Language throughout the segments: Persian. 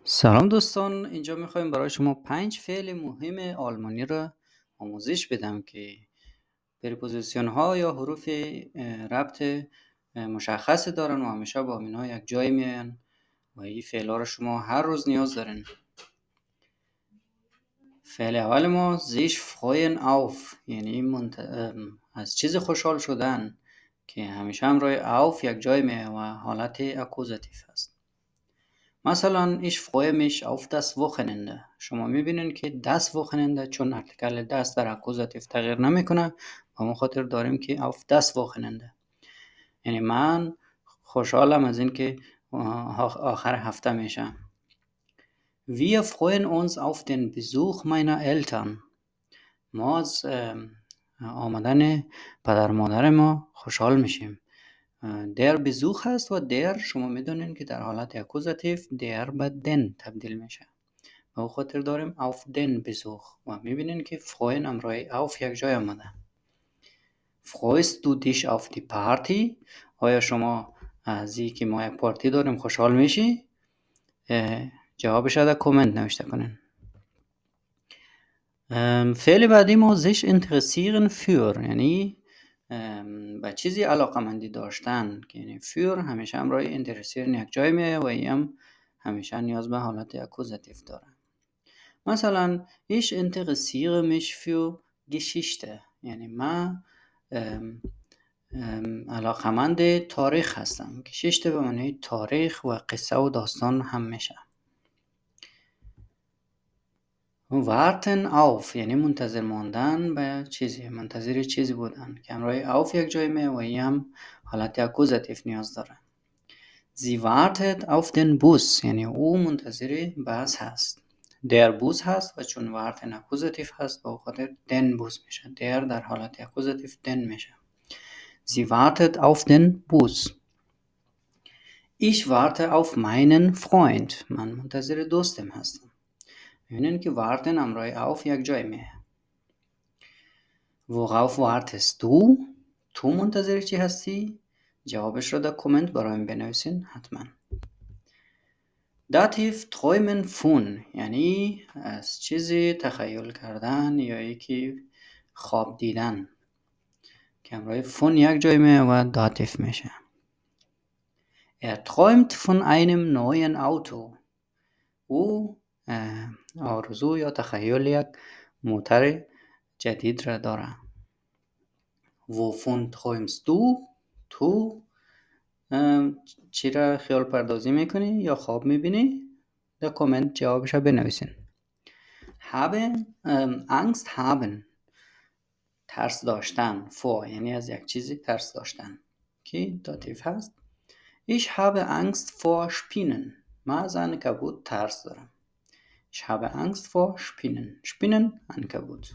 سلام دوستان، اینجا میخوایم برای شما 5 فعل مهم آلمانی را آموزش بدم که پریپوزیسیون ها یا حروف ربط مشخصی دارن و همیشه با اینا یک جای میان و این فعل ها را شما هر روز نیاز دارین. فعل اول ما sich freuen auf، یعنی از چیز خوشحال شدن که همیشه همراه auf یک جای میه و حالت اکوزاتیو هست. مثلا ich freue mich auf das Wochenende. شما میبینین که das Wochenende چون ارتیکل das در اکوزاتیو تغییر نمیکنه و ما خاطر داریم که auf das Wochenende، یعنی من خوشحالم از این که آخر هفته میشه. Wir freuen uns auf den Besuch meiner Eltern. ما از آمدن پدر مادر ما خوشحال میشیم. در Besuch هست و در شما میدونین که در حالت اکوزاتیو در به den تبدیل میشه. به خاطر داریم auf den Besuch و میبینین که freuen امرای auf یک جای آمده. Freust du dich auf die Party؟ آیا شما از این که ما یک پارتی داریم خوشحال میشی؟ جوابش در کامنت نوشته کنین. فعل بعدی ما sich interessieren für، یعنی به چیزی علاقمندی داشتن، که یعنی für همیشه همراه interessieren یک جای میه و این همیشه نیاز به حالت اکوزاتیو داره. مثلا ich interessiere mich für Geschichte، یعنی من علاقمند تاریخ هستم. Geschichte به معنی تاریخ و قصه و داستان هم میشه. warten auf یعنی منتظر ماندن به چیزی، منتظر چیزی بودن که همراه auf یک جای میه و این هم حالت اکوزاتیو نیاز داره. sie wartet auf den Bus، یعنی او منتظر بس هست. der Bus هست و چون warten اکوزاتیو هست با خاطر den Bus میشه. در حالت اکوزاتیو den میشه. sie wartet auf den Bus. ich warte auf meinen Freund، من منتظر دوستم هستم. می‌بینین که warten همراه auf یک جای میه. worauf wartest du؟ تو منتظر چی هستی؟ جوابش رو در کامنت برایم بنویسین حتما. داتیو träumen von، یعنی از چیزی تخیل کردن یا یکی خواب دیدن که همراه von یک جای میه و داتیو میشه. träumt von einem neuen Auto، او آرزو یا تخیل یک موتر جدید را داره. wovon träumst du؟ تو چی را خیال پردازی میکنی یا خواب میبینی؟ در کامنت جوابش را بنویسین. haben angst haben، ترس داشتن. vor یعنی از یک چیزی ترس داشتن که داتیو هست. ich habe Angst vor Spinnen، من از عنکبوت ترس دارم. ich habe Angst vor Spinnen. Spinnen عنکبوت.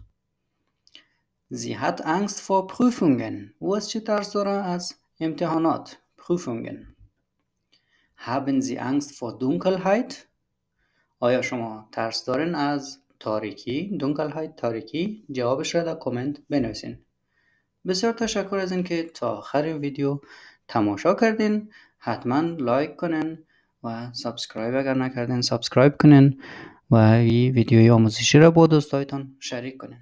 sie hat Angst vor Prüfungen، او از چی ترس داره؟ از امتحانات. Prüfungen. haben sie Angst vor Dunkelheit؟ آیا شما ترس دارین از تاریکی؟ Dunkelheit تاریکی؟ جوابش را در کامنت بنویسین. بسیار تشکر از اینکه تا آخر ویدیو تماشا کردین. حتما لایک کنین و سابسکرایب اگر نکردین سابسکرایب کنین و این ویدیوی آموزشی را با دوستایتان شریک کنین.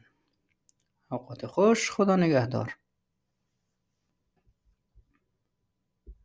اوقات خوش، خدا نگهدار.